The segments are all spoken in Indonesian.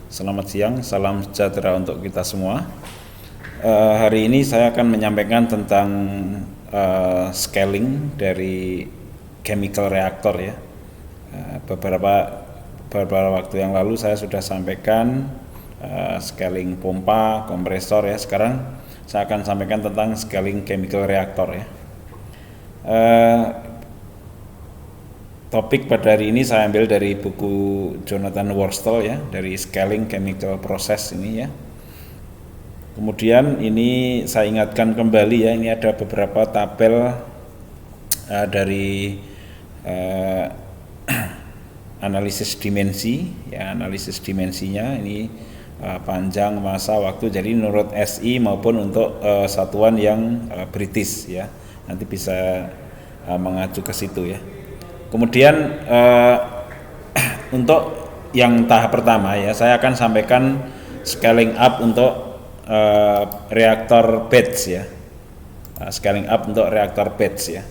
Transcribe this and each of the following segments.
Selamat siang, salam sejahtera untuk kita semua. Hari ini saya akan menyampaikan tentang scaling dari chemical reactor ya. Beberapa waktu yang lalu saya sudah sampaikan scaling pompa, kompresor ya. Sekarang saya akan sampaikan tentang scaling chemical reactor ya. Topik pada hari ini saya ambil dari buku Jonathan Worstall ya, dari Scaling Chemical Process ini ya. Kemudian ini saya ingatkan kembali ya, ini ada beberapa tabel dari analisis dimensi ya, analisis dimensinya ini panjang, masa, waktu, jadi menurut SI maupun untuk satuan yang British ya, nanti bisa mengacu ke situ ya. Kemudian untuk yang tahap pertama ya, saya akan sampaikan scaling up untuk reaktor batch ya, scaling up untuk reaktor batch ya.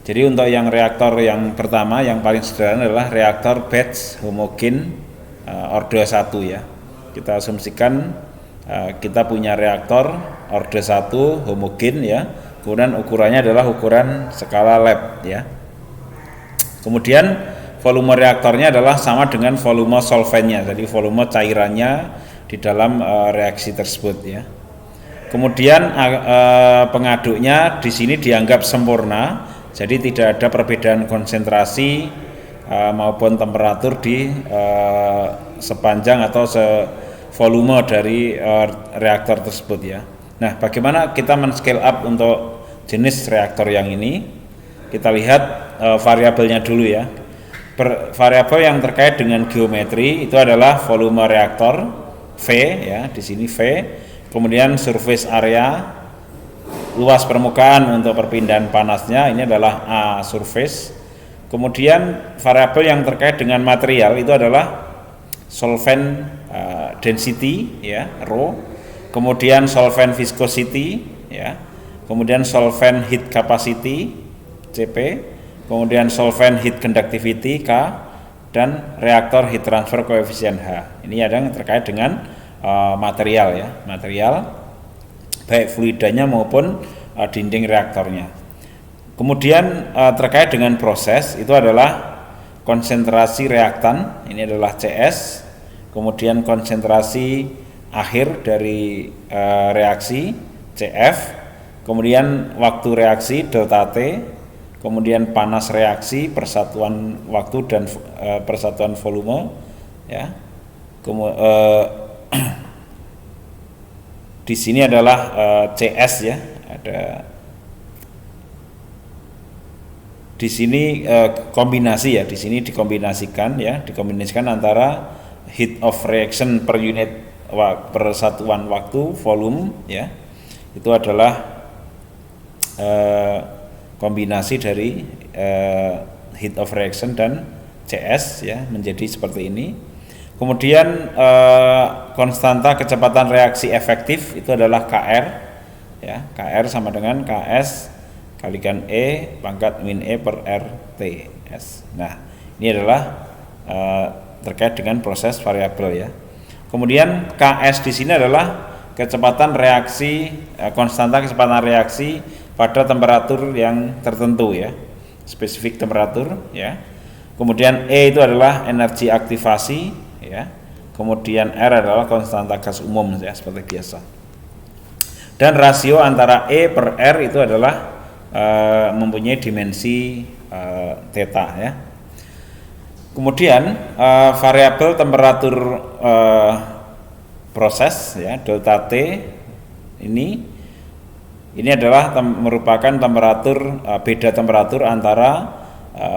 Jadi untuk yang reaktor yang pertama, yang paling sederhana adalah reaktor batch homogen orde 1 ya. Kita asumsikan kita punya reaktor orde 1 homogen ya, kemudian ukurannya adalah ukuran skala lab ya. Kemudian volume reaktornya adalah sama dengan volume solvennya, jadi volume cairannya di dalam reaksi tersebut ya. Kemudian pengaduknya di sini dianggap sempurna, jadi tidak ada perbedaan konsentrasi maupun temperatur di sepanjang atau volume dari reaktor tersebut ya. Nah, bagaimana kita men-scale up untuk jenis reaktor yang ini? Kita lihat variabelnya dulu ya. Variabel yang terkait dengan geometri itu adalah volume reaktor V ya, di sini V. Kemudian surface area, luas permukaan untuk perpindahan panasnya, ini adalah A surface. Kemudian variabel yang terkait dengan material itu adalah solvent density ya, rho. Kemudian solvent viscosity ya. Kemudian solvent heat capacity CP, kemudian solvent heat conductivity K, dan reaktor heat transfer coefficient H. Ini ada yang terkait dengan material ya, material baik fluidanya maupun dinding reaktornya. Kemudian terkait dengan proses itu adalah konsentrasi reaktan, ini adalah CS, kemudian konsentrasi akhir dari reaksi CF, kemudian waktu reaksi delta T, kemudian panas reaksi, persatuan waktu dan persatuan volume ya. Di sini adalah CS ya, ada di sini kombinasi ya, di sini dikombinasikan antara heat of reaction per unit persatuan waktu volume ya, itu adalah kombinasi dari heat of reaction dan CS ya, menjadi seperti ini. Kemudian konstanta kecepatan reaksi efektif itu adalah KR ya, KR sama dengan KS kalikan E pangkat min E per RT S. Nah, ini adalah terkait dengan proses variabel ya. Kemudian KS di sini adalah kecepatan reaksi, konstanta kecepatan reaksi pada temperatur yang tertentu ya, spesifik temperatur ya. Kemudian E itu adalah energi aktivasi ya. Kemudian R adalah konstanta gas umum ya, seperti biasa. Dan rasio antara E per R itu adalah mempunyai dimensi theta ya. Kemudian variabel temperatur proses ya, delta T ini adalah merupakan temperatur, beda temperatur antara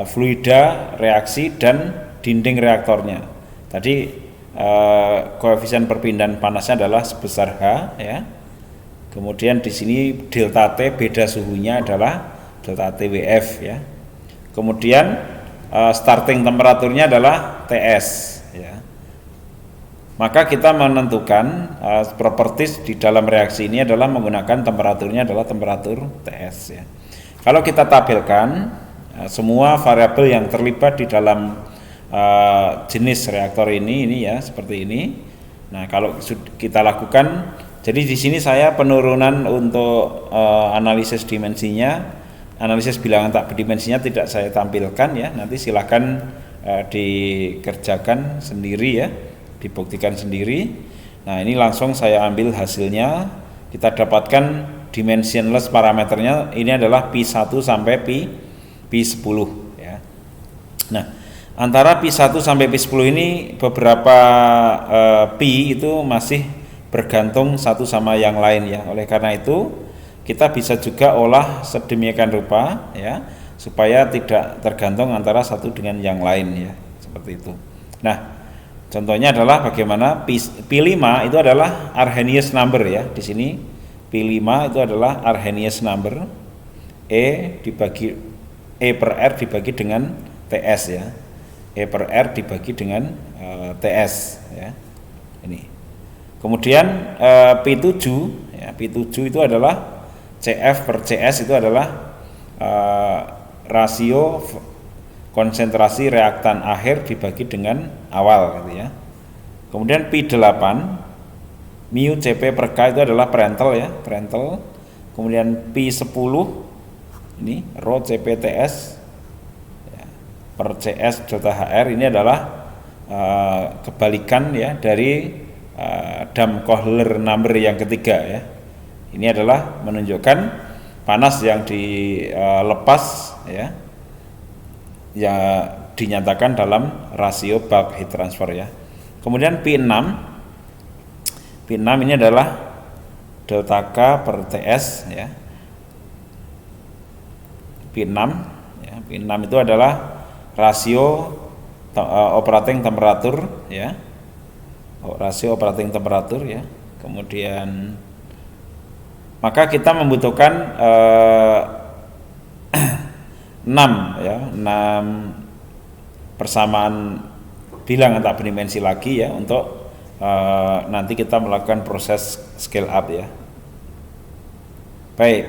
fluida reaksi dan dinding reaktornya. Tadi koefisien perpindahan panasnya adalah sebesar H ya. Kemudian di sini delta T, beda suhunya adalah delta TWF ya. Kemudian starting temperaturnya adalah TS ya. Maka kita menentukan properties di dalam reaksi ini adalah menggunakan temperaturnya adalah temperatur TS ya. Kalau kita tabelkan semua variabel yang terlibat di dalam jenis reaktor ini ya, seperti ini. Nah, kalau kita lakukan, jadi di sini saya penurunan untuk analisis dimensinya, analisis bilangan tak berdimensinya tidak saya tampilkan ya. Nanti silahkan dikerjakan sendiri ya, dibuktikan sendiri. Nah, ini langsung saya ambil hasilnya. Kita dapatkan dimensionless parameternya ini adalah Pi1 sampai Pi10 ya. Nah, antara Pi1 sampai Pi10 ini beberapa Pi itu masih bergantung satu sama yang lain ya. Oleh karena itu kita bisa juga olah sedemikian rupa ya supaya tidak tergantung antara satu dengan yang lain ya, seperti itu. Nah, contohnya adalah bagaimana Pi5 itu adalah Arrhenius number ya. Di sini Pi5 itu adalah Arrhenius number. E per R dibagi dengan TS ya. E per R dibagi dengan TS ya. Ini. Kemudian Pi7 ya, Pi7 itu adalah CF per CS itu adalah rasio konsentrasi reaktan akhir dibagi dengan awal gitu ya. Kemudian Pi8 mu Cp per K itu adalah parental ya, parental. Kemudian Pi10 ini rho Cp Ts ya, per CS delta HR ini adalah kebalikan ya dari Damkohler number yang ketiga ya. Ini adalah menunjukkan panas yang dilepas ya, yang dinyatakan dalam rasio bulk heat transfer ya. Kemudian P6 ini adalah delta K per TS ya. P6 ya, P6 itu adalah rasio operating temperatur ya. Rasio operating temperatur ya. Kemudian maka kita membutuhkan 6 ya, 6 persamaan bilangan tak berdimensi lagi ya untuk nanti kita melakukan proses scale up ya. Baik,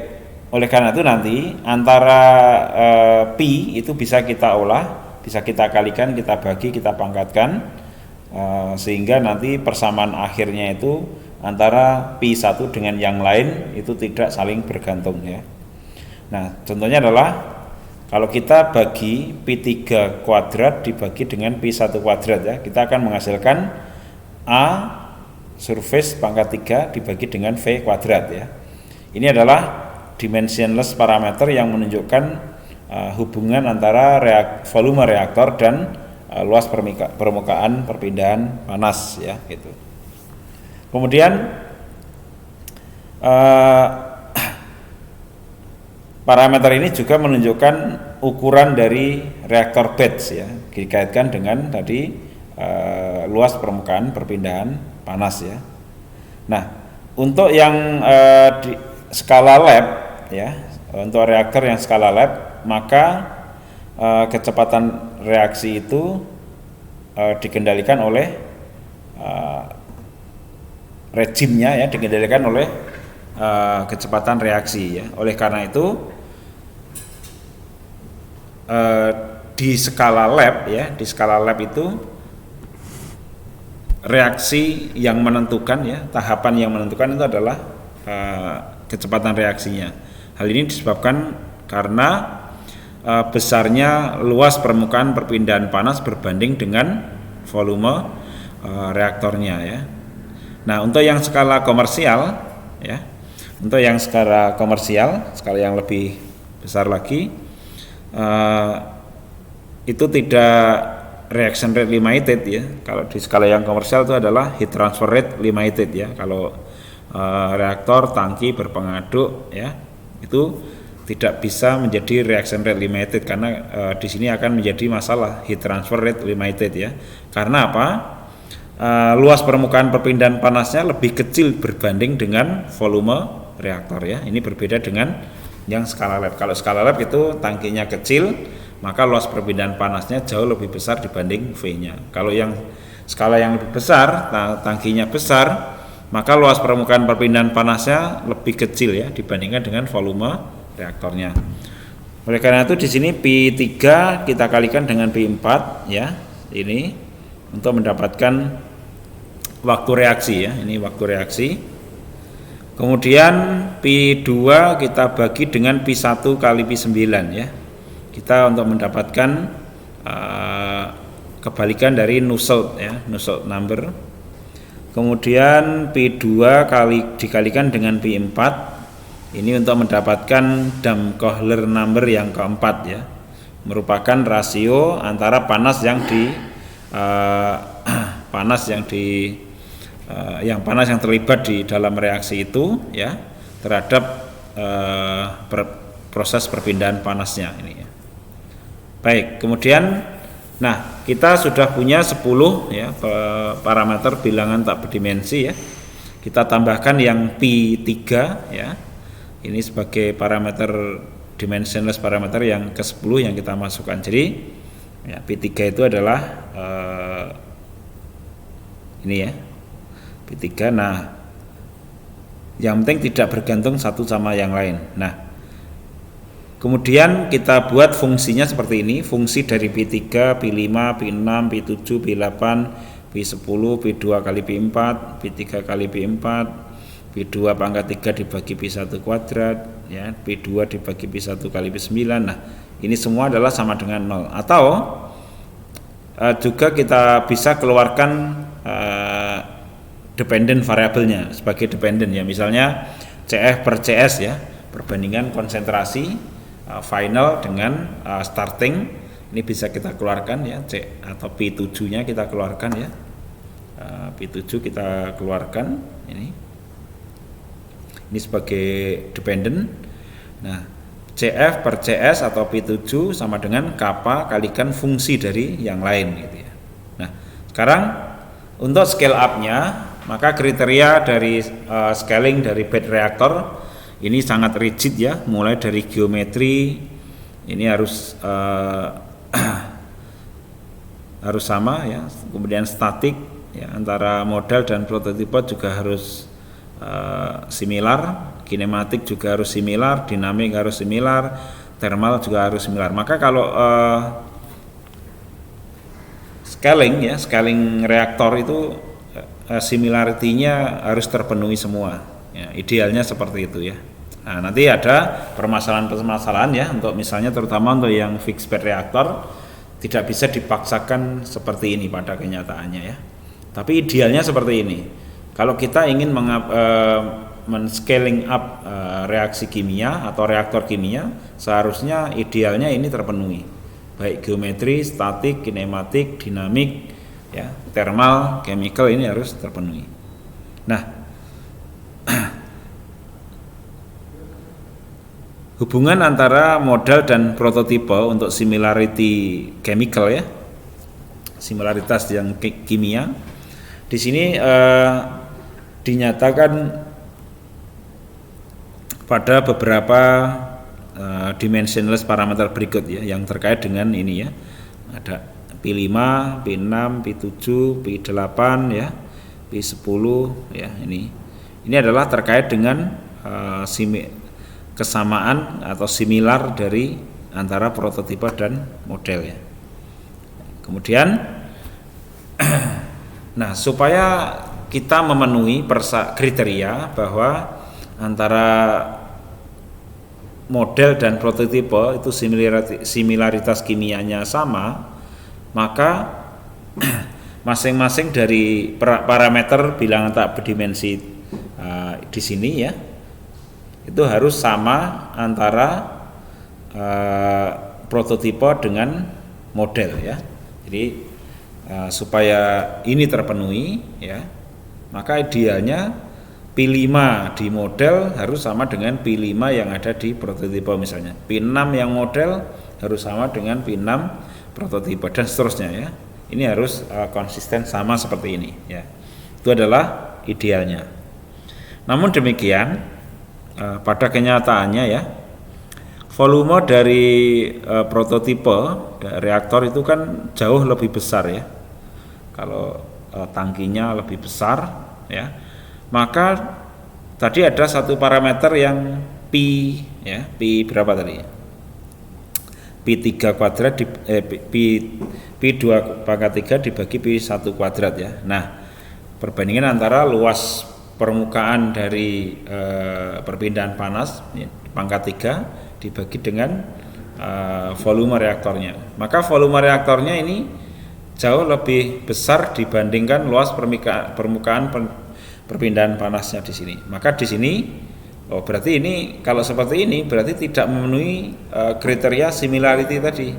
oleh karena itu nanti antara pi itu bisa kita olah, bisa kita kalikan, kita bagi, kita pangkatkan sehingga nanti persamaan akhirnya itu antara Pi1 dengan yang lain itu tidak saling bergantung ya. Nah, contohnya adalah kalau kita bagi Pi3 kuadrat dibagi dengan Pi1 kuadrat ya, kita akan menghasilkan A surface pangkat 3 dibagi dengan V kuadrat ya. Ini adalah dimensionless parameter yang menunjukkan hubungan antara volume reaktor dan luas permukaan perpindahan panas ya gitu. Kemudian parameter ini juga menunjukkan ukuran dari reaktor batch ya, dikaitkan dengan tadi luas permukaan perpindahan panas ya. Nah, untuk yang di skala lab ya, untuk reaktor yang skala lab, maka kecepatan reaksi itu dikendalikan oleh rejimnya ya, dikendalikan oleh kecepatan reaksi ya. Oleh karena itu di skala lab ya, di skala lab itu reaksi yang menentukan ya, tahapan yang menentukan itu adalah kecepatan reaksinya. Hal ini disebabkan karena besarnya luas permukaan perpindahan panas berbanding dengan volume reaktornya ya. Nah, untuk yang skala komersial ya, untuk yang skala komersial, skala yang lebih besar lagi, itu tidak reaction rate limited ya. Kalau di skala yang komersial itu adalah heat transfer rate limited ya. Kalau reaktor tangki berpengaduk ya, itu tidak bisa menjadi reaction rate limited karena di sini akan menjadi masalah heat transfer rate limited ya. Karena apa? Luas permukaan perpindahan panasnya lebih kecil berbanding dengan volume reaktor ya. Ini berbeda dengan yang skala lab. Kalau skala lab itu tangkinya kecil, maka luas perpindahan panasnya jauh lebih besar dibanding V-nya. Kalau yang skala yang lebih besar, tangkinya besar, maka luas permukaan perpindahan panasnya lebih kecil ya dibandingkan dengan volume reaktornya. Oleh karena itu di sini Pi3 kita kalikan dengan Pi4 ya. Ini untuk mendapatkan waktu reaksi ya, ini waktu reaksi. Kemudian P2 kita bagi dengan P1 kali P9 ya. Kita untuk mendapatkan kebalikan dari Nusselt ya, Nusselt number. Kemudian P2 dikalikan dengan P4. Ini untuk mendapatkan Dahm-Kohler number yang keempat ya. Merupakan rasio antara panas yang terlibat di dalam reaksi itu ya terhadap proses perpindahan panasnya ini ya. Baik, kemudian kita sudah punya 10 ya parameter bilangan tak berdimensi ya. Kita tambahkan yang P3 ya. Ini sebagai parameter dimensionless parameter yang ke-10 yang kita masukkan. Jadi ya, P3 itu adalah ini ya. P3. Nah, yang penting tidak bergantung satu sama yang lain. Nah, kemudian kita buat fungsinya seperti ini. Fungsi dari P3, P5, P6, P7, P8, P10, P2 kali P4, P3 kali P4, P2 pangkat 3 dibagi P1 kuadrat ya, P2 dibagi P1 kali P9. Nah, ini semua adalah sama dengan 0. Atau juga kita bisa keluarkan dependent variabelnya sebagai dependent ya, misalnya CF per CS ya, perbandingan konsentrasi final dengan starting. Ini bisa kita keluarkan ya, C atau P7 nya kita keluarkan ya, P7 kita keluarkan ini sebagai dependent. Nah, CF per CS atau P7 sama dengan kappa kalikan fungsi dari yang lain gitu ya. Nah, sekarang untuk scale up-nya, maka kriteria dari scaling dari bed reaktor ini sangat rigid ya, mulai dari geometri ini harus harus sama ya, kemudian statik ya, antara model dan prototipe juga harus similar, kinematik juga harus similar, dinamik harus similar, thermal juga harus similar. Maka kalau scaling reaktor itu similarity-nya harus terpenuhi semua ya, idealnya seperti itu ya. Nah, nanti ada permasalahan-permasalahan ya, untuk misalnya terutama untuk yang fixed bed reaktor tidak bisa dipaksakan seperti ini pada kenyataannya ya, tapi idealnya seperti ini. Kalau kita ingin men-scaling up reaksi kimia atau reaktor kimia, seharusnya idealnya ini terpenuhi, baik geometri, statik, kinematik, dinamik ya, thermal, chemical ini harus terpenuhi. Nah, hubungan antara model dan prototipe untuk similarity chemical ya, similaritas yang kimia, di sini dinyatakan pada beberapa dimensionless parameter berikut ya, yang terkait dengan ini ya. Ada P5, P6, P7, P8 ya, P10 ya, ini adalah terkait dengan kesamaan atau similar dari antara prototipe dan model ya. Kemudian nah, supaya kita memenuhi kriteria bahwa antara model dan prototipe itu similaritas kimianya sama, maka masing-masing dari parameter bilangan tak berdimensi di sini ya, itu harus sama antara prototipe dengan model ya. Jadi supaya ini terpenuhi ya, maka idealnya P5 di model harus sama dengan P5 yang ada di prototipe, misalnya P6 yang model harus sama dengan P6 prototipe, dan seterusnya ya. Ini harus konsisten sama seperti ini ya. Itu adalah idealnya. Namun demikian pada kenyataannya ya, volume dari prototipe reaktor itu kan jauh lebih besar ya. Kalau tangkinya lebih besar ya, maka tadi ada satu parameter yang P ya, P berapa tadi? P3 kuadrat P2 pangkat 3 dibagi P1 kuadrat ya. Nah, perbandingan antara luas permukaan dari perpindahan panas ya, pangkat 3 dibagi dengan volume reaktornya. Maka volume reaktornya ini jauh lebih besar dibandingkan luas permukaan perpindahan panasnya di sini. Maka di sini berarti ini kalau seperti ini berarti tidak memenuhi kriteria similarity tadi.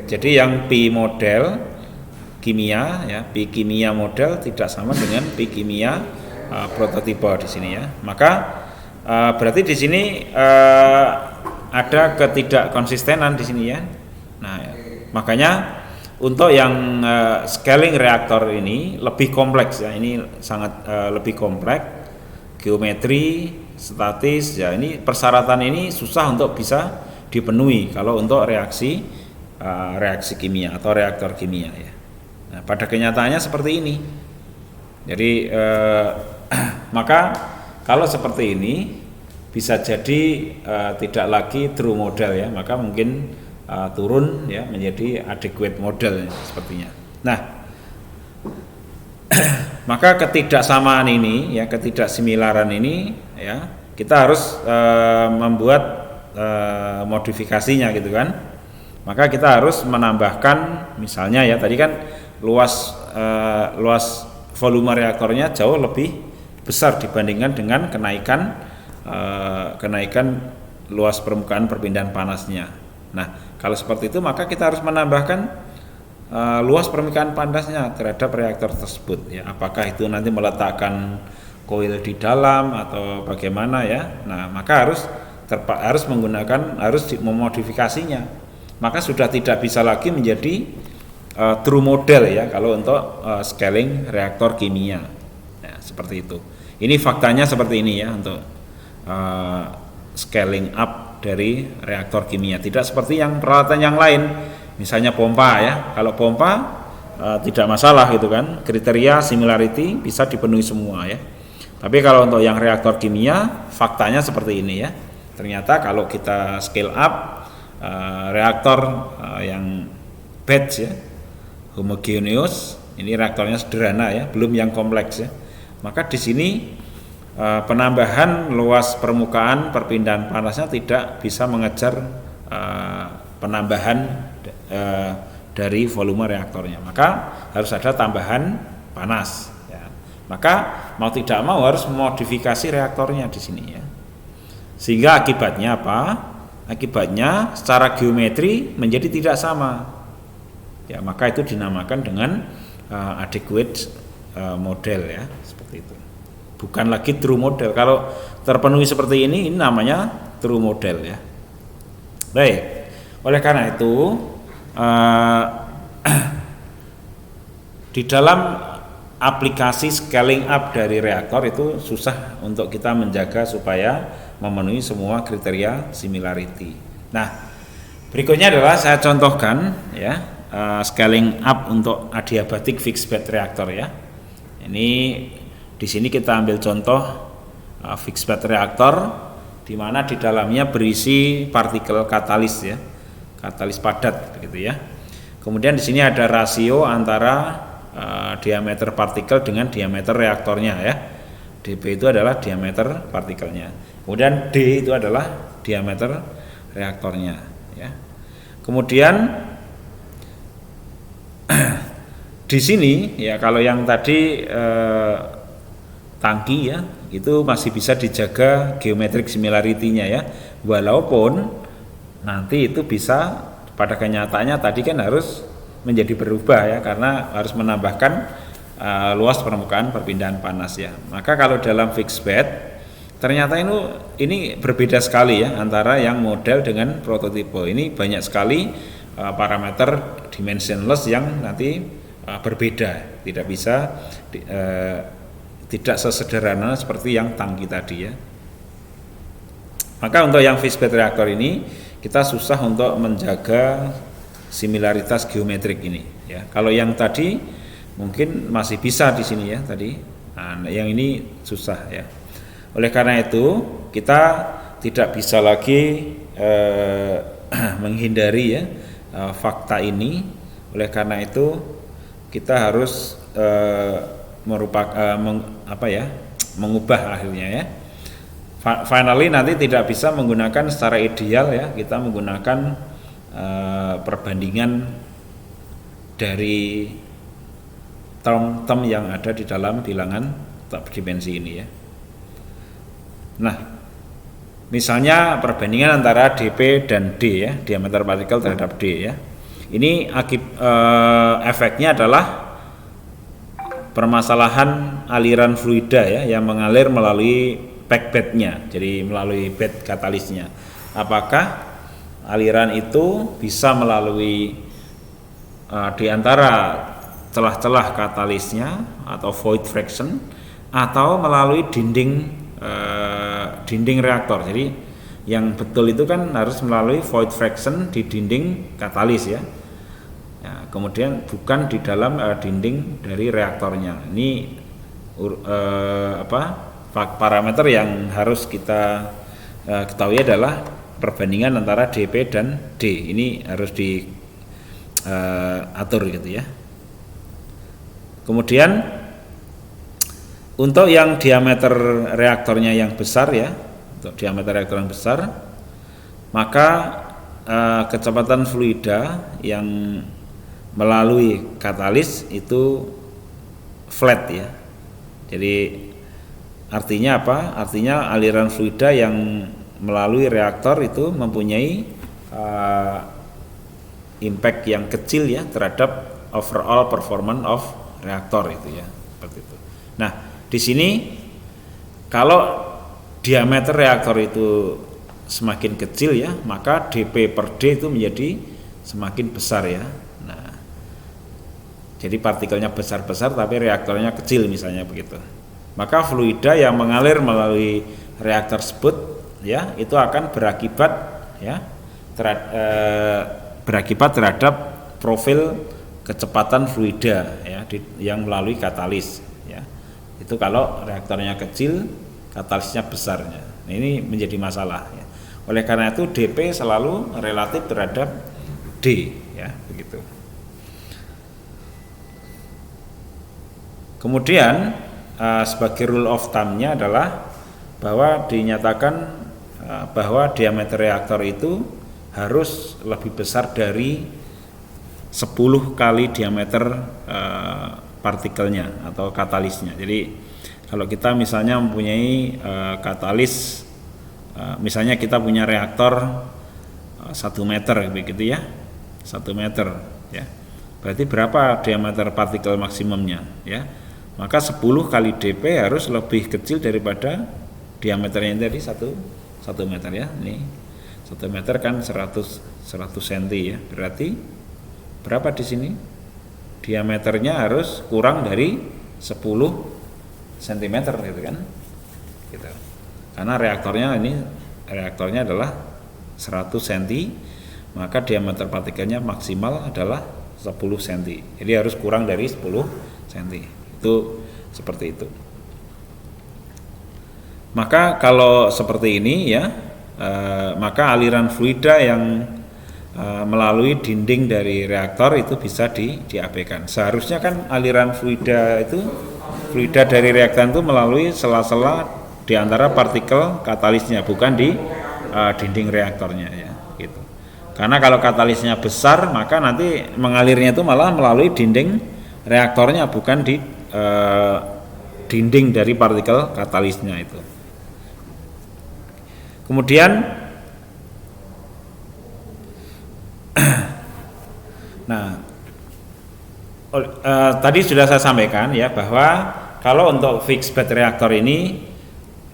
Jadi yang P model kimia ya, P kimia model tidak sama dengan P kimia prototipe di sini ya. Maka berarti di sini ada ketidakkonsistenan di sini ya. Nah, makanya untuk yang scaling reaktor ini lebih kompleks ya. Ini sangat lebih kompleks, geometri, statis ya. Ini persyaratan ini susah untuk bisa dipenuhi kalau untuk reaksi kimia atau reaktor kimia ya. Nah, pada kenyataannya seperti ini. Jadi maka kalau seperti ini bisa jadi tidak lagi true model ya, maka mungkin turun ya menjadi adequate model sepertinya. Nah, maka ketidaksamaan ini ya, ketidaksimilaran ini ya, kita harus membuat modifikasinya gitu kan. Maka kita harus menambahkan misalnya ya, tadi kan luas volume reaktornya jauh lebih besar dibandingkan dengan kenaikan luas permukaan perpindahan panasnya. Nah, kalau seperti itu maka kita harus menambahkan luas permukaan panasnya terhadap reaktor tersebut ya. Apakah itu nanti meletakkan koil di dalam atau bagaimana ya. Nah, maka harus memodifikasinya. Maka sudah tidak bisa lagi menjadi true model ya kalau untuk scaling reaktor kimia. Nah, seperti itu. Ini faktanya seperti ini ya untuk scaling up dari reaktor kimia. Tidak seperti yang peralatan yang lain, misalnya pompa ya. Kalau pompa tidak masalah gitu kan, kriteria similarity bisa dipenuhi semua ya. Tapi kalau untuk yang reaktor kimia, faktanya seperti ini ya. Ternyata kalau kita scale up reaktor yang batch ya, homogeneous, ini reaktornya sederhana ya, belum yang kompleks ya. Maka di sini penambahan luas permukaan perpindahan panasnya tidak bisa mengejar penambahan dari volume reaktornya. Maka harus ada tambahan panas ya. Maka mau tidak mau harus memodifikasi reaktornya di sini ya. Sehingga akibatnya apa? Akibatnya secara geometri menjadi tidak sama. Ya, maka itu dinamakan dengan adequate model ya, seperti itu. Bukan lagi true model. Kalau terpenuhi seperti ini namanya true model ya. Baik. Oleh karena itu di dalam aplikasi scaling up dari reaktor itu susah untuk kita menjaga supaya memenuhi semua kriteria similarity. Nah, berikutnya adalah saya contohkan ya scaling up untuk adiabatic fixed bed reaktor ya. Ini di sini kita ambil contoh fixed bed reaktor di mana di dalamnya berisi partikel katalis ya, katalis padat begitu ya. Kemudian di sini ada rasio antara diameter partikel dengan diameter reaktornya ya. dB itu adalah diameter partikelnya. Kemudian D itu adalah diameter reaktornya ya. Kemudian di sini ya, kalau yang tadi tangki ya, itu masih bisa dijaga geometric similarity-nya ya. Walaupun nanti itu bisa pada kenyataannya tadi kan harus menjadi berubah ya, karena harus menambahkan luas permukaan perpindahan panas ya. Maka kalau dalam fixed bed ternyata ini berbeda sekali ya antara yang model dengan prototipe. Ini banyak sekali parameter dimensionless yang nanti berbeda, tidak bisa tidak sesederhana seperti yang tangki tadi ya. Maka untuk yang fixed bed reaktor ini kita susah untuk menjaga similaritas geometrik ini ya. Kalau yang tadi mungkin masih bisa di sini ya tadi. Nah, yang ini susah ya. Oleh karena itu kita tidak bisa lagi menghindari ya fakta ini. Oleh karena itu kita harus mengubah akhirnya ya. Finally nanti tidak bisa menggunakan secara ideal ya, kita menggunakan perbandingan dari term-term yang ada di dalam bilangan tetap dimensi ini ya. Nah, misalnya perbandingan antara dP dan D ya, diameter partikel terhadap D ya. Ini efeknya adalah permasalahan aliran fluida ya yang mengalir melalui backbednya, jadi melalui bed katalisnya. Apakah aliran itu bisa melalui di antara celah-celah katalisnya atau void fraction, atau melalui dinding reaktor. Jadi yang betul itu kan harus melalui void fraction di dinding katalis ya. Kemudian bukan di dalam dinding dari reaktornya. Ini parameter yang harus kita ketahui adalah perbandingan antara dP dan D. Ini harus diatur gitu ya. Kemudian untuk yang diameter reaktornya yang besar ya, untuk diameter reaktor yang besar, maka kecepatan fluida yang melalui katalis itu flat ya. Jadi artinya apa? Artinya aliran fluida yang melalui reaktor itu mempunyai impact yang kecil ya terhadap overall performance of reaktor itu ya, seperti itu. Nah, di sini kalau diameter reaktor itu semakin kecil ya, maka dP per D itu menjadi semakin besar ya. Nah, jadi partikelnya besar-besar tapi reaktornya kecil misalnya begitu. Maka fluida yang mengalir melalui reaktor tersebut ya itu akan berakibat ya berakibat terhadap profil kecepatan fluida ya yang melalui katalis ya. Itu kalau reaktornya kecil, katalisnya besarnya. Nah, ini menjadi masalah ya. Oleh karena itu dP selalu relatif terhadap D ya, begitu. Kemudian sebagai rule of thumb-nya adalah bahwa dinyatakan bahwa diameter reaktor itu harus lebih besar dari 10 kali diameter partikelnya atau katalisnya. Jadi kalau kita misalnya mempunyai katalis, misalnya kita punya reaktor 1 meter begitu ya, 1 meter ya. Berarti berapa diameter partikel maksimumnya ya? Maka 10 kali dP harus lebih kecil daripada diameternya tadi 1 meter ya. Ini 1 meter kan 100 cm ya. Berarti berapa di sini? Diameternya harus kurang dari 10 cm gitu kan. Gitu. Karena reaktornya adalah 100 cm, maka diameter partikelnya maksimal adalah 10 cm. Jadi harus kurang dari 10 cm. Itu seperti itu. Maka kalau seperti ini ya, maka aliran fluida yang melalui dinding dari reaktor itu bisa diabaikan. Seharusnya kan aliran fluida dari reaktor itu melalui sela-sela di antara partikel katalisnya, bukan di dinding reaktornya ya, gitu. Karena kalau katalisnya besar, maka nanti mengalirnya itu malah melalui dinding reaktornya, bukan di dinding dari partikel katalisnya itu. Kemudian nah tadi sudah saya sampaikan ya bahwa kalau untuk fixed bed reaktor ini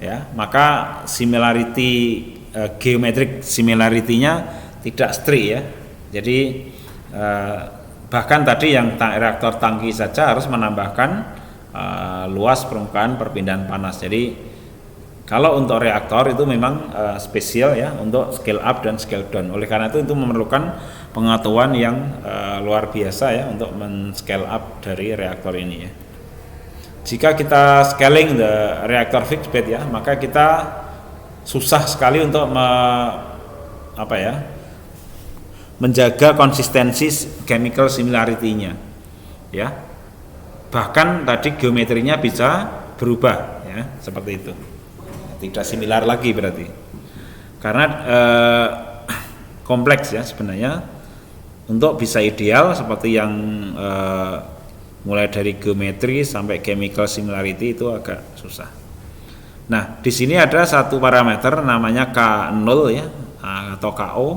ya, maka similarity geometric similarity-nya tidak strict ya. Jadi bahkan tadi yang reaktor tangki saja harus menambahkan luas permukaan perpindahan panas. Jadi kalau untuk reaktor itu memang spesial ya untuk scale up dan scale down. Oleh karena itu memerlukan pengetahuan yang luar biasa ya untuk men-scale up dari reaktor ini ya. Jika kita scaling the reactor fixed bed ya, maka kita susah sekali untuk menjaga konsistensi chemical similarity-nya ya. bahkan tadi geometrinya bisa berubah ya, seperti itu. Tidak similar lagi berarti. Karena kompleks ya sebenarnya. Untuk bisa ideal seperti yang mulai dari geometri sampai chemical similarity itu agak susah. Nah, di sini ada satu parameter namanya K0 ya, atau KO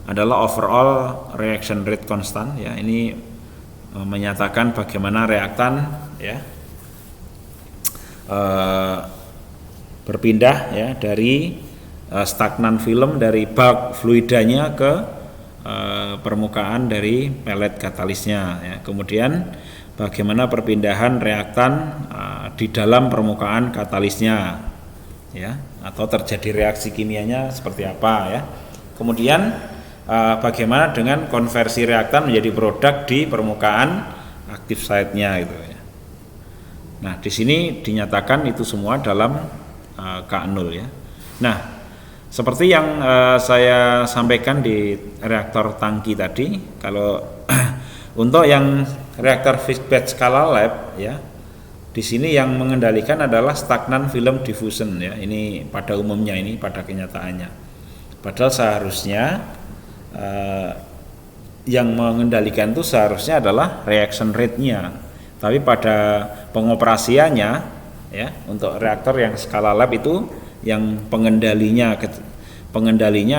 adalah overall reaction rate constant ya. Ini menyatakan bagaimana reaktan ya berpindah ya dari stagnan film dari bulk fluidanya ke permukaan dari pelet katalisnya ya. Kemudian bagaimana perpindahan reaktan di dalam permukaan katalisnya ya, atau terjadi reaksi kimianya seperti apa ya. Kemudian bagaimana dengan konversi reaktan menjadi produk di permukaan active site-nya gitu ya. Nah, di sini dinyatakan itu semua dalam K0 ya. Nah, seperti yang saya sampaikan di reaktor tangki tadi, kalau untuk yang reaktor fixed bed skala lab ya, di sini yang mengendalikan adalah stagnan film diffusion ya. Ini pada umumnya, ini pada kenyataannya. Padahal seharusnya yang mengendalikan itu seharusnya adalah reaction rate-nya. Tapi pada pengoperasiannya ya, untuk reaktor yang skala lab itu yang pengendalinya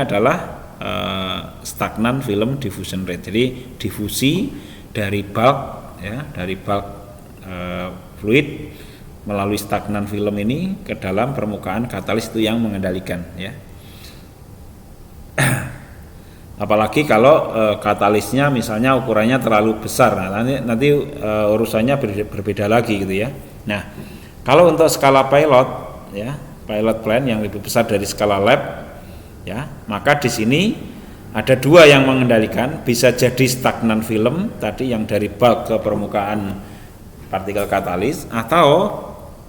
adalah stagnan film diffusion rate. Jadi difusi dari bulk ya, dari bulk fluid melalui stagnan film ini ke dalam permukaan katalis itu yang mengendalikan ya. Apalagi kalau katalisnya misalnya ukurannya terlalu besar, nah, nanti urusannya berbeda lagi gitu ya. Nah, kalau untuk skala pilot ya, pilot plant yang lebih besar dari skala lab ya, maka di sini ada dua yang mengendalikan, bisa jadi stagnan film tadi yang dari bulk ke permukaan partikel katalis, atau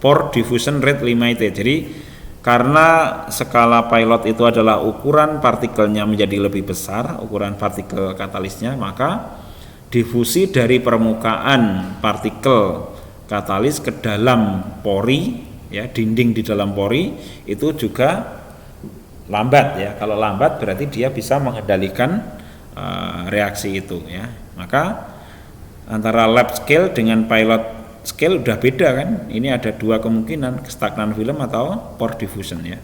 pore diffusion rate limited. Jadi karena skala pilot itu adalah ukuran partikelnya menjadi lebih besar, ukuran partikel katalisnya, maka difusi dari permukaan partikel katalis ke dalam pori ya, dinding di dalam pori itu juga lambat ya. Kalau lambat berarti dia bisa mengendalikan reaksi itu ya. Maka antara lab scale dengan pilot scale udah beda kan. Ini ada dua kemungkinan, stagnan film atau pore diffusion ya.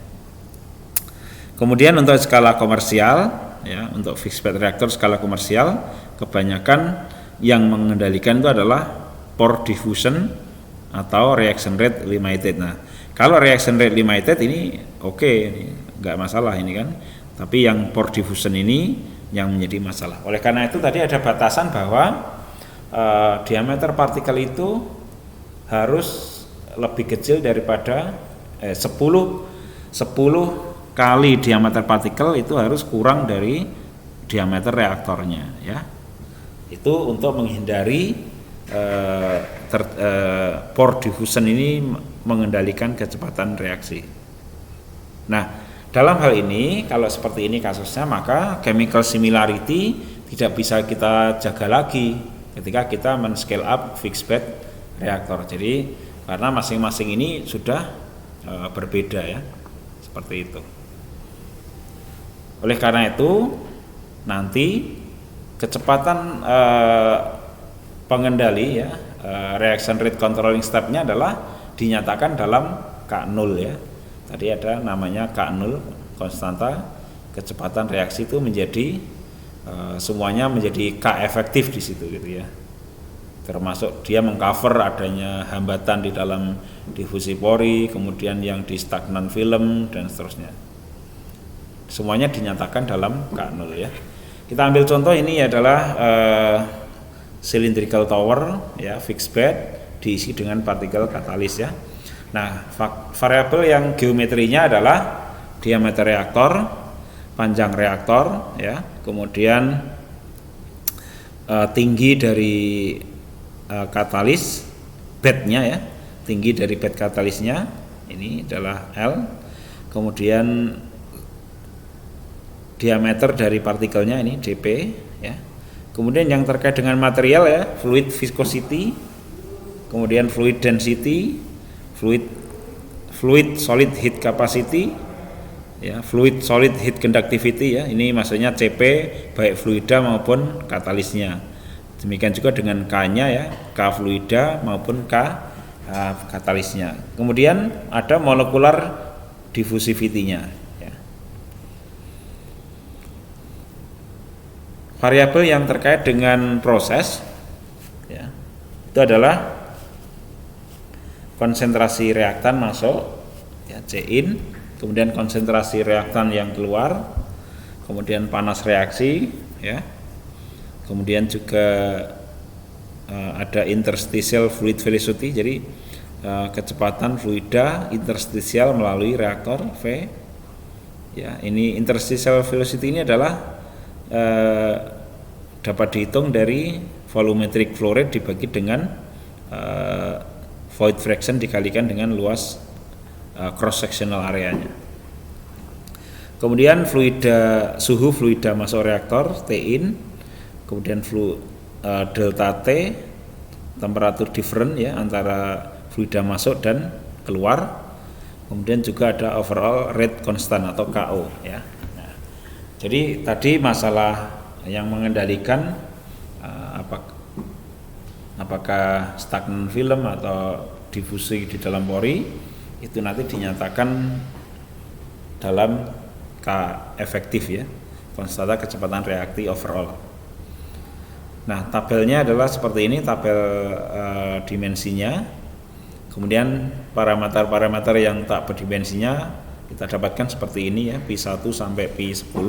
Kemudian untuk skala komersial ya, untuk fixed bed reactor skala komersial kebanyakan yang mengendalikan itu adalah pore diffusion atau reaction rate limited. Nah, kalau reaction rate limited ini oke, nggak masalah ini kan. Tapi yang pore diffusion ini yang menjadi masalah. Oleh karena itu tadi ada batasan bahwa diameter partikel itu harus lebih kecil daripada 10 kali diameter partikel itu harus kurang dari diameter reaktornya ya. Itu untuk menghindari pore diffusion ini mengendalikan kecepatan reaksi. Nah, dalam hal ini kalau seperti ini kasusnya, maka chemical similarity tidak bisa kita jaga lagi ketika kita men-scale up fixed bed reaktor. Jadi karena masing-masing ini sudah berbeda ya, seperti itu. Oleh karena itu nanti kecepatan pengendali ya, reaction rate controlling step-nya adalah dinyatakan dalam K0 ya. Tadi ada namanya K0, konstanta kecepatan reaksi itu menjadi semuanya menjadi K efektif di situ gitu ya. Termasuk dia mengcover adanya hambatan di dalam difusi pori, kemudian yang di stagnan film dan seterusnya. Semuanya dinyatakan dalam K0 ya. Kita ambil contoh, ini adalah cylindrical tower ya, fixed bed diisi dengan partikel katalis ya. Nah, variabel yang geometrinya adalah diameter reaktor, panjang reaktor ya, kemudian tinggi dari katalis bednya ya, tinggi dari bed katalisnya ini adalah L, kemudian diameter dari partikelnya ini dp ya. Kemudian yang terkait dengan material ya, fluid viscosity, kemudian fluid density, fluid solid heat capacity, ya, fluid solid heat conductivity, ya, ini maksudnya CP baik fluida maupun katalisnya. Demikian juga dengan K-nya, ya, K fluida maupun K katalisnya. Kemudian ada molekular diffusivity-nya, ya. Variabel yang terkait dengan proses, ya, itu adalah konsentrasi reaktan masuk, ya, C in, kemudian konsentrasi reaktan yang keluar, kemudian panas reaksi, ya, kemudian juga ada interstitial fluid velocity, jadi kecepatan fluida interstitial melalui reaktor V, ya. Ini interstitial velocity ini adalah dapat dihitung dari volumetric flow rate dibagi dengan void fraction dikalikan dengan luas cross sectional areanya. Kemudian suhu fluida masuk reaktor T in, kemudian delta T, temperatur different, ya, antara fluida masuk dan keluar. Kemudian juga ada overall rate constant atau KO, ya. Nah, jadi tadi masalah yang mengendalikan apakah stagnan film atau difusi di dalam pori itu nanti dinyatakan dalam K efektif, ya, konstanta kecepatan reaksi overall. Nah, tabelnya adalah seperti ini, tabel dimensinya. Kemudian parameter-parameter yang tak berdimensinya kita dapatkan seperti ini, ya, P1 sampai P10.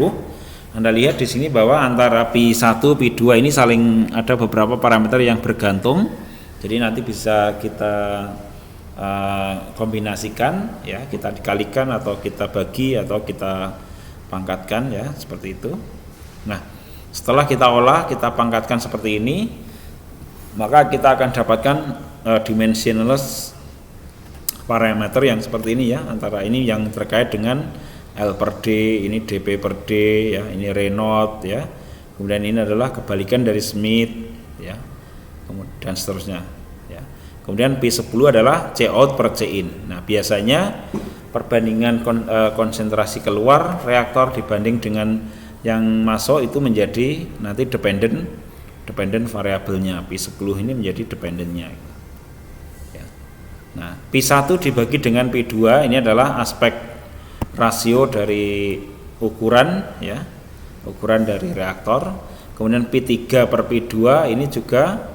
Anda lihat di sini bahwa antara P1, P2 ini saling ada beberapa parameter yang bergantung. Jadi nanti bisa kita kombinasikan, ya, kita dikalikan atau kita bagi atau kita pangkatkan, ya, seperti itu. Nah, setelah kita olah, kita pangkatkan seperti ini, maka kita akan dapatkan dimensionless parameter yang seperti ini, ya, antara ini yang terkait dengan L per D, ini DP per D, ya, ini Reynolds, ya. Kemudian ini adalah kebalikan dari Smith, ya. Kemudian seterusnya, ya. Kemudian P10 adalah C out per C in. Nah, biasanya perbandingan konsentrasi keluar reaktor dibanding dengan yang masuk itu menjadi nanti dependent variabelnya. P10 ini menjadi dependennya, ya. Nah, P1 dibagi dengan P2 ini adalah aspek rasio dari ukuran, ya, ukuran dari reaktor. Kemudian P3 per P2 ini juga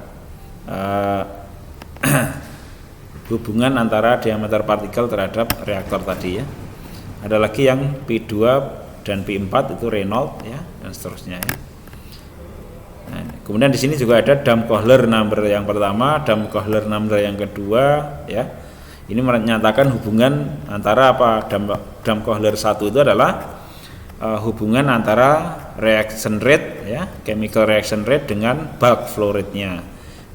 hubungan antara diameter partikel terhadap reaktor tadi, ya. Ada lagi yang P2 dan P4 itu Reynolds, ya, dan seterusnya, ya. Nah, kemudian di sini juga ada Damkohler number yang pertama, Damkohler number yang kedua, ya. Ini menyatakan hubungan antara apa? Damkohler 1 itu adalah hubungan antara reaction rate, ya, chemical reaction rate dengan bulk flow rate-nya.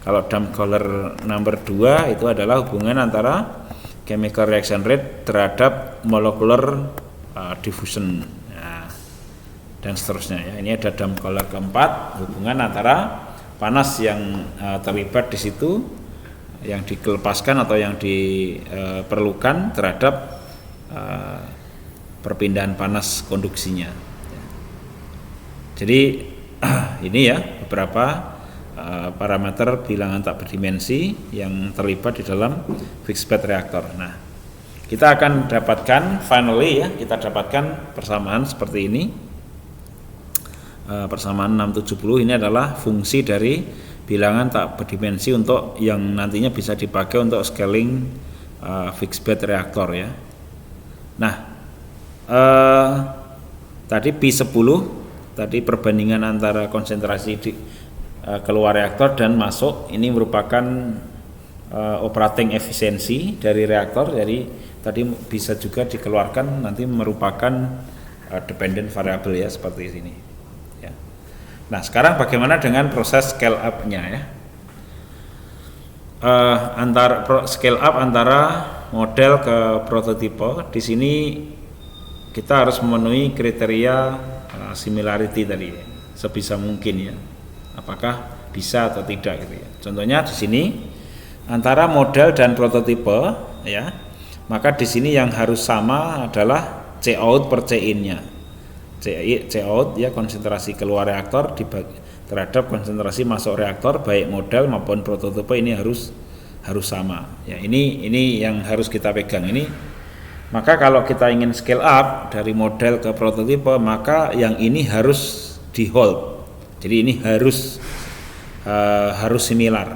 Kalau Damkohler number 2 itu adalah hubungan antara chemical reaction rate terhadap molecular diffusion, ya, dan seterusnya, ya. Ini ada Damkohler keempat, hubungan antara panas yang terlibat di situ, yang dilepaskan atau yang diperlukan terhadap perpindahan panas konduksinya, ya. Jadi ini, ya, beberapa parameter bilangan tak berdimensi yang terlibat di dalam fixed bed reaktor. Nah, kita akan dapatkan finally, ya, kita dapatkan persamaan seperti ini. Persamaan 670 ini adalah fungsi dari bilangan tak berdimensi untuk yang nantinya bisa dipakai untuk scaling fixed bed reaktor, ya. Nah, tadi P10 tadi perbandingan antara konsentrasi di keluar reaktor dan masuk ini merupakan operating efisiensi dari reaktor. Jadi tadi bisa juga dikeluarkan nanti merupakan dependent variable, ya, seperti ini, ya. Nah, sekarang bagaimana dengan proses scale up-nya, ya? Scale up antara model ke prototipe. Di sini kita harus memenuhi kriteria similarity tadi, ya, sebisa mungkin, ya. Apakah bisa atau tidak, gitu, ya. Contohnya di sini antara model dan prototipe, ya, maka di sini yang harus sama adalah C out per C in-nya. C out ya konsentrasi keluar reaktor terhadap konsentrasi masuk reaktor baik model maupun prototipe ini harus sama. Ya, ini yang harus kita pegang ini. Maka kalau kita ingin scale up dari model ke prototipe, maka yang ini harus di hold. Jadi ini harus similar,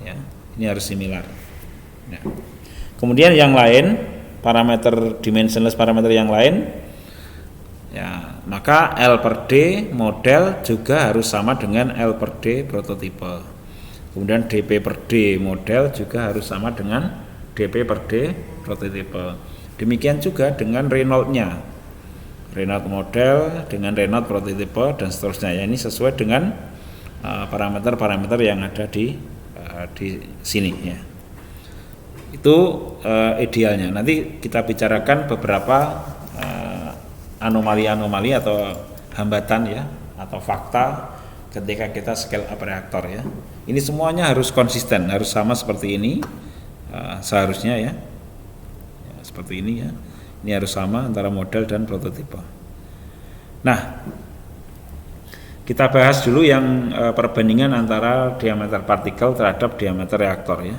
ya. Ini harus similar. Nah, kemudian yang lain, parameter dimensionless parameter yang lain, ya, maka L per D model juga harus sama dengan L per D prototipe. Kemudian DP per D model juga harus sama dengan DP per D prototipe. Demikian juga dengan Reynolds-nya. Reynolds model dengan Reynolds prototipe dan seterusnya. Ya, ini sesuai dengan parameter-parameter yang ada di sini, ya. Itu idealnya. Nanti kita bicarakan beberapa anomali-anomali atau hambatan, ya, atau fakta ketika kita scale up reaktor, ya. Ini semuanya harus konsisten, harus sama seperti ini, seharusnya, ya. Seperti ini, ya. Ini harus sama antara model dan prototipe. Nah, kita bahas dulu yang perbandingan antara diameter partikel terhadap diameter reaktor, ya.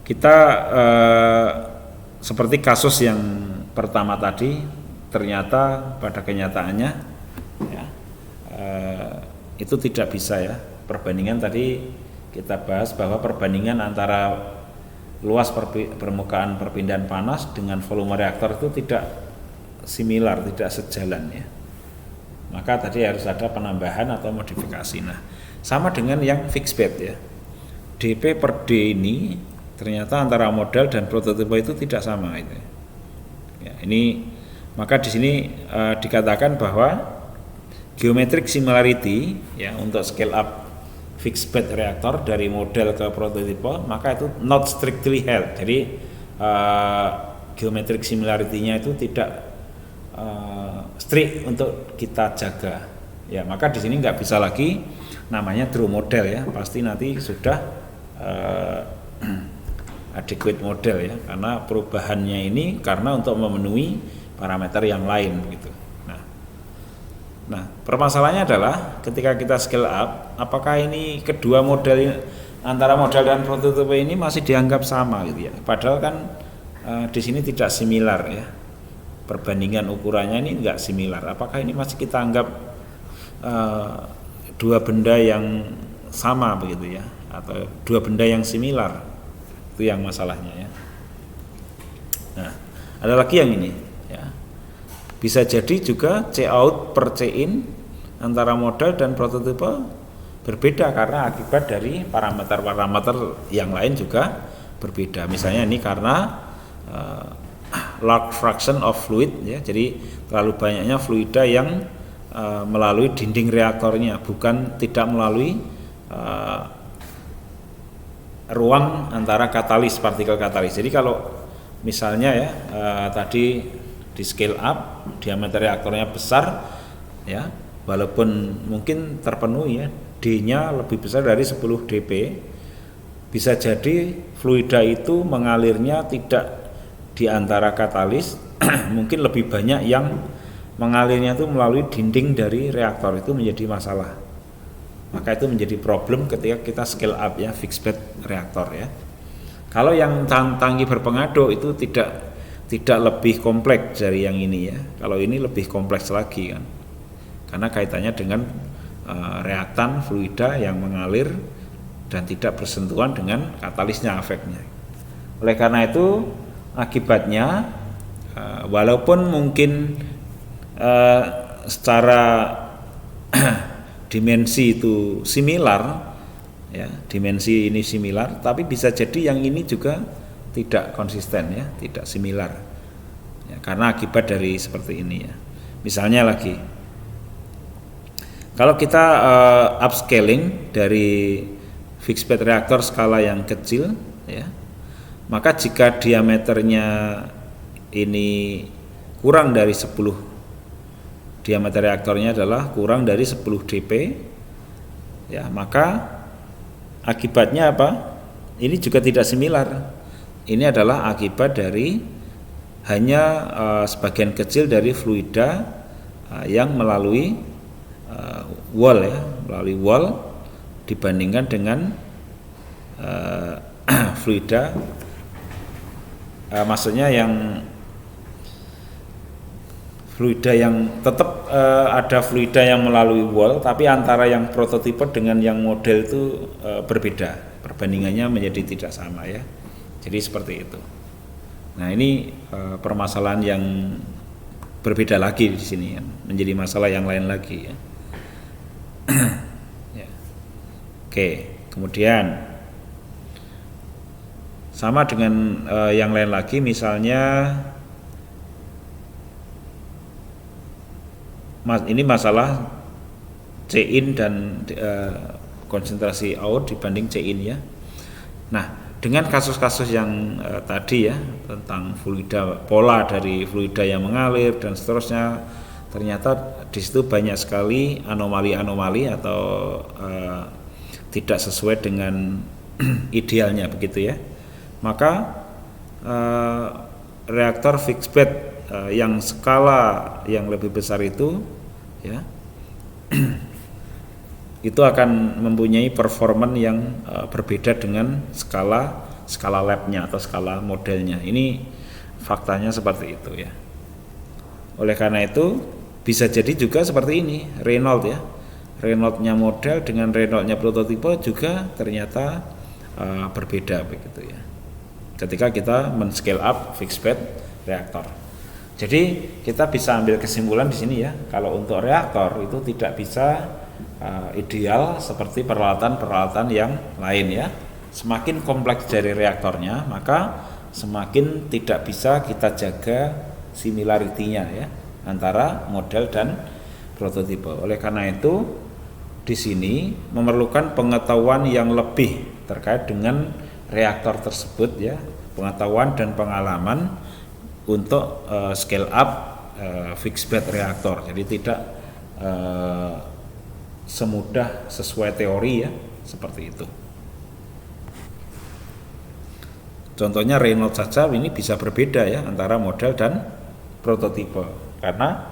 Kita seperti kasus yang pertama tadi, ternyata pada kenyataannya, ya, itu tidak bisa, ya. Perbandingan tadi kita bahas bahwa perbandingan antara luas permukaan perpindahan panas dengan volume reaktor itu tidak similar, tidak sejalan, ya. Maka tadi harus ada penambahan atau modifikasi. Nah, sama dengan yang fixed bed, ya. DP per D ini ternyata antara model dan prototipe itu tidak sama, itu. Ya, ini maka di sini dikatakan bahwa geometric similarity, ya, untuk scale up fixed bed reaktor dari model ke prototipe, maka itu not strictly held. Jadi geometric similarity-nya itu tidak strict untuk kita jaga. Ya, maka di sini nggak bisa lagi namanya true model, ya. Pasti nanti sudah adequate model, ya, karena perubahannya ini karena untuk memenuhi parameter yang lain, gitu. Nah, permasalahannya adalah ketika kita scale up, apakah ini kedua model antara model dan prototipe ini masih dianggap sama, gitu, ya. Padahal kan di sini tidak similar, ya. Perbandingan ukurannya ini enggak similar. Apakah ini masih kita anggap dua benda yang sama, begitu, ya, atau dua benda yang similar? Itu yang masalahnya, ya. Nah, ada lagi yang ini, ya. Bisa jadi juga C out per C in antara model dan prototipe berbeda karena akibat dari parameter-parameter yang lain juga berbeda. Misalnya ini karena large fraction of fluid, ya, jadi terlalu banyaknya fluida yang melalui dinding reaktornya, bukan tidak melalui ruang antara katalis, partikel katalis. Jadi kalau misalnya, ya, tadi di scale up diameter reaktornya besar, ya, walaupun mungkin terpenuhi, ya, D-nya lebih besar dari 10 dP, bisa jadi fluida itu mengalirnya tidak di antara katalis, mungkin lebih banyak yang mengalirnya itu melalui dinding dari reaktor, itu menjadi masalah. Maka itu menjadi problem ketika kita scale up, ya, fixed bed reaktor, ya. Kalau yang tangki berpengaduh itu tidak lebih kompleks dari yang ini, ya. Kalau ini lebih kompleks lagi, kan, karena kaitannya dengan reaktan fluida yang mengalir dan tidak bersentuhan dengan katalisnya, afeknya. Oleh karena itu akibatnya walaupun mungkin secara dimensi itu similar, ya, dimensi ini similar, tapi bisa jadi yang ini juga tidak konsisten, ya, tidak similar, ya, karena akibat dari seperti ini, ya. Misalnya lagi, kalau kita upscaling dari fixed bed reaktor skala yang kecil, ya, maka jika diameternya ini kurang dari 10, diameter reaktornya adalah kurang dari 10 dP, ya, maka akibatnya apa? Ini juga tidak similar. Ini adalah akibat dari hanya sebagian kecil dari fluida yang melalui wall ya, melalui wall dibandingkan dengan fluida, maksudnya yang fluida yang tetap ada fluida yang melalui wall, tapi antara yang prototipe dengan yang model itu berbeda, perbandingannya menjadi tidak sama ya. Jadi seperti itu. Nah ini permasalahan yang berbeda lagi di sini ya, menjadi masalah yang lain lagi ya. Ya. Oke, kemudian sama dengan yang lain lagi, misalnya ini masalah C-in dan konsentrasi out dibanding C-in ya. Nah, dengan kasus-kasus yang tadi ya, tentang fluida, pola dari fluida yang mengalir dan seterusnya, ternyata di situ banyak sekali anomali-anomali atau tidak sesuai dengan idealnya begitu ya. Maka reaktor fixed bed yang skala yang lebih besar itu ya itu akan mempunyai performan yang berbeda dengan skala labnya atau skala modelnya. Ini faktanya seperti itu ya. Oleh karena itu bisa jadi juga seperti ini, Reynolds ya, Reynolds-nya model dengan Reynolds-nya prototipe juga ternyata berbeda begitu ya, ketika kita men-scale up fixed bed reaktor. Jadi kita bisa ambil kesimpulan di sini ya, kalau untuk reaktor itu tidak bisa ideal seperti peralatan-peralatan yang lain ya. Semakin kompleks dari reaktornya, maka semakin tidak bisa kita jaga similarity-nya ya antara model dan prototipe. Oleh karena itu di sini memerlukan pengetahuan yang lebih terkait dengan reaktor tersebut ya, pengetahuan dan pengalaman untuk scale up fixed bed reaktor. Jadi tidak semudah sesuai teori ya, seperti itu. Contohnya Reynolds saja ini bisa berbeda ya antara model dan prototipe, karena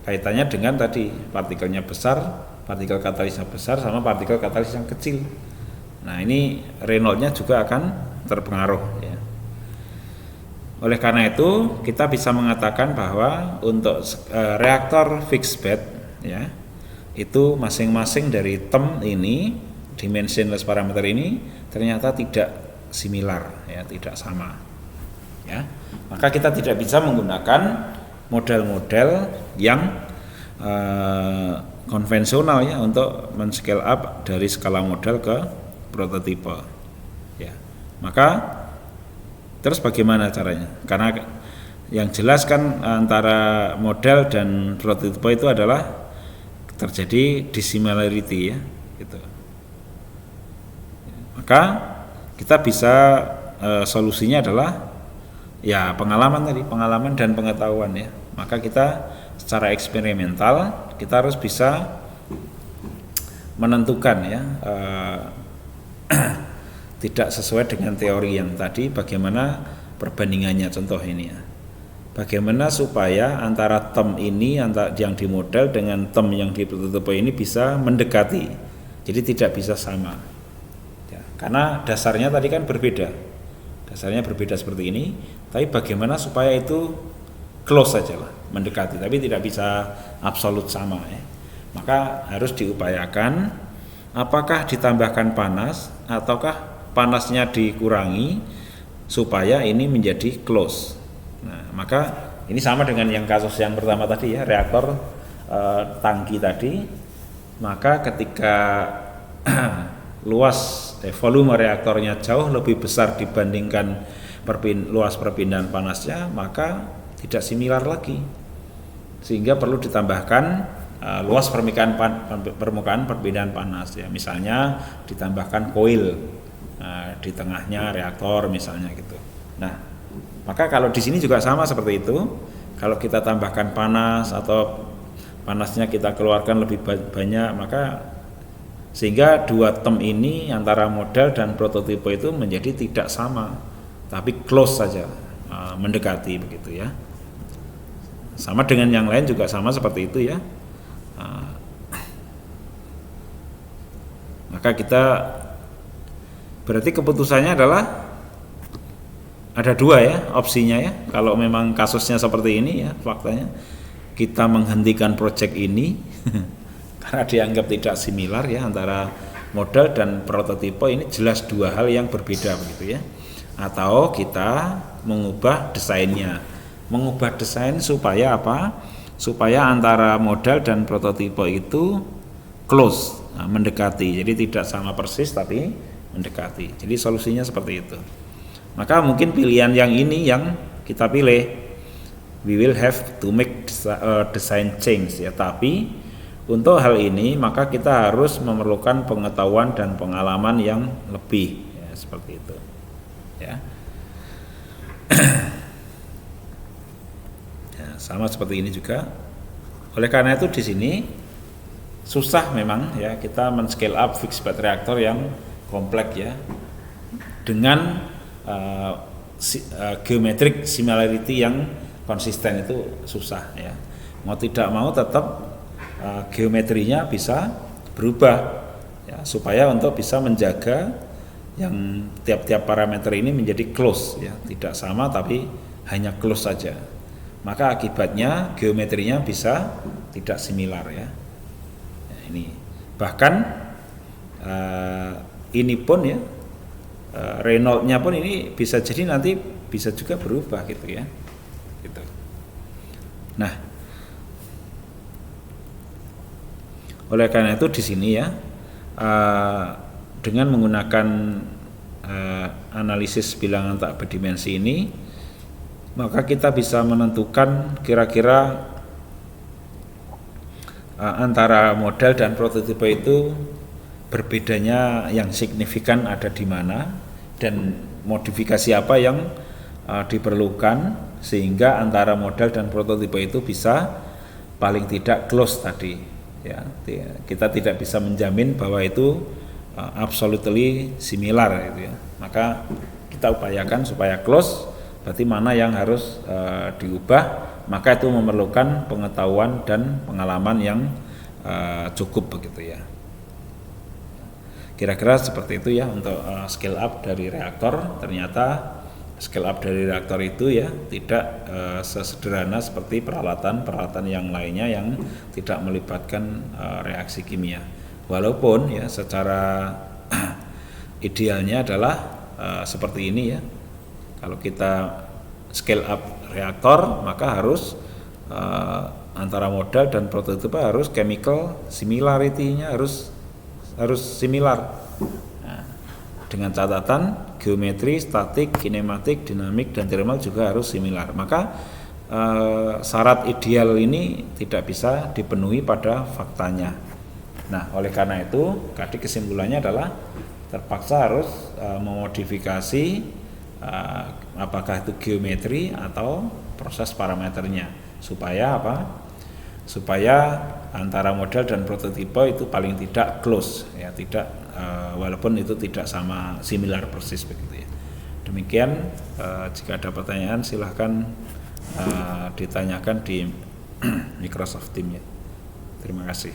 kaitannya dengan tadi partikelnya besar, partikel katalisnya besar sama partikel katalis yang kecil. Nah ini Reynolds-nya juga akan terpengaruh ya. Oleh karena itu kita bisa mengatakan bahwa untuk reaktor fixed bed ya, itu masing-masing dari term ini, dimensionless parameter ini ternyata tidak similar ya, tidak sama ya. Maka kita tidak bisa menggunakan model-model yang konvensional ya untuk men-scale up dari skala model ke prototipe ya. Maka terus bagaimana caranya? Karena yang jelas kan antara model dan prototipe itu adalah terjadi dissimilarity ya, gitu. Maka kita bisa solusinya adalah ya pengalaman tadi, pengalaman dan pengetahuan ya. Maka kita secara eksperimental kita harus bisa menentukan ya tidak sesuai dengan teori yang tadi, bagaimana perbandingannya. Contoh ini ya, bagaimana supaya antara term ini yang di model dengan term yang di prototipe ini bisa mendekati, jadi tidak bisa sama ya, karena dasarnya tadi kan berbeda, dasarnya berbeda seperti ini, tapi bagaimana supaya itu close saja lah, mendekati, tapi tidak bisa absolut sama ya. Maka harus diupayakan apakah ditambahkan panas ataukah panasnya dikurangi supaya ini menjadi close. Nah, maka ini sama dengan yang kasus yang pertama tadi ya, reaktor tangki tadi. Maka ketika luas volume reaktornya jauh lebih besar dibandingkan luas perpindahan panasnya, maka tidak similar lagi, sehingga perlu ditambahkan luas permukaan perpindahan panas ya, misalnya ditambahkan koil di tengahnya reaktor misalnya gitu. Nah, maka kalau di sini juga sama seperti itu. Kalau kita tambahkan panas atau panasnya kita keluarkan lebih banyak, maka Sehingga dua term ini antara model dan prototipe itu menjadi tidak sama, tapi close saja, mendekati begitu ya. Sama dengan yang lain juga sama seperti itu ya. Maka kita berarti keputusannya adalah ada dua ya opsinya ya. Kalau memang kasusnya seperti ini ya, faktanya kita menghentikan proyek ini karena dianggap tidak similar ya antara model dan prototipe, ini jelas dua hal yang berbeda begitu ya. Atau kita mengubah desainnya. Mengubah desain supaya apa? Supaya antara model dan prototipe itu close, mendekati. Jadi tidak sama persis tapi mendekati. Jadi solusinya seperti itu. Maka mungkin pilihan yang ini yang kita pilih. We will have to make design change ya. Tapi untuk hal ini maka kita harus memerlukan pengetahuan dan pengalaman yang lebih ya, seperti itu ya. Ya, sama seperti ini juga. Oleh karena itu di sini susah memang ya kita men-scale up fixed bed reactor yang kompleks ya dengan geometric similarity yang konsisten, itu susah ya. Mau tidak mau tetap geometrinya bisa berubah ya, supaya untuk bisa menjaga yang tiap-tiap parameter ini menjadi close ya, tidak sama tapi hanya close saja. Maka akibatnya geometrinya bisa tidak similar ya. Ini bahkan ini pun ya Reynolds-nya pun ini bisa jadi nanti bisa juga berubah gitu ya gitu. Nah, oleh karena itu di sini ya dengan menggunakan analisis bilangan tak berdimensi ini, maka kita bisa menentukan kira-kira antara model dan prototipe itu berbedanya yang signifikan ada di mana dan modifikasi apa yang diperlukan sehingga antara model dan prototipe itu bisa paling tidak close tadi ya. Kita tidak bisa menjamin bahwa itu absolutely similar gitu ya. Maka kita upayakan supaya close, berarti mana yang harus diubah, maka itu memerlukan pengetahuan dan pengalaman yang cukup begitu ya. Kira-kira seperti itu ya untuk scale up dari reaktor. Ternyata scale up dari reaktor itu ya tidak sesederhana seperti peralatan yang lainnya yang tidak melibatkan reaksi kimia. Walaupun ya secara idealnya adalah seperti ini ya. Kalau kita scale up reaktor maka harus antara model dan prototipe harus chemical similarity-nya harus similar. Nah, dengan catatan geometri, statik, kinematik, dinamik dan termal juga harus similar. Maka syarat ideal ini tidak bisa dipenuhi pada faktanya. Nah, oleh karena itu tadi kesimpulannya adalah terpaksa harus memodifikasi apakah itu geometri atau proses parameternya supaya apa? Supaya antara model dan prototipe itu paling tidak close ya, tidak walaupun itu tidak sama similar persis begitu ya. Demikian, jika ada pertanyaan silahkan ditanyakan di Microsoft Teams ya. Terima kasih.